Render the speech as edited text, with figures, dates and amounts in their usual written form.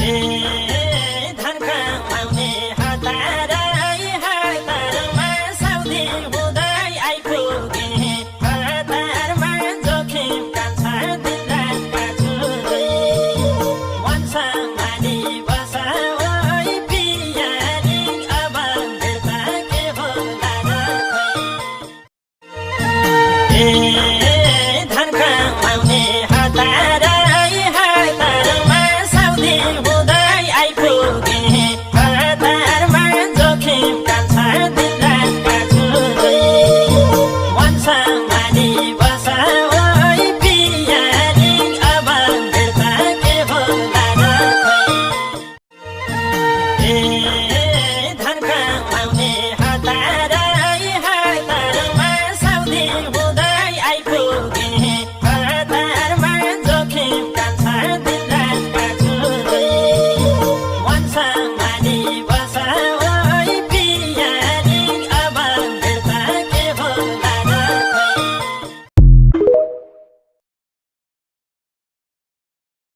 धन कमाउने हतारै हतारमा साउदी हुँदै आइपुगे हतारमा जोखिम कान्छ दिनरातका छुदै वनसमानी बसा ओइ पियारी अब भेट्दा के होला र धन कमाउने हतारै हतारमा साउदी हुँदै आइपुगे हतारमा जोखिम कान्छ दिनरातका छुदै वनसमानी बसा ओइ पियारी अब भेट्दा के होला र धन कमाउने हतारै हतारमा साउदी हुँदै आइपुगे हतारमा जोखिम कान्छ दिनरातका छुदै वनसमानी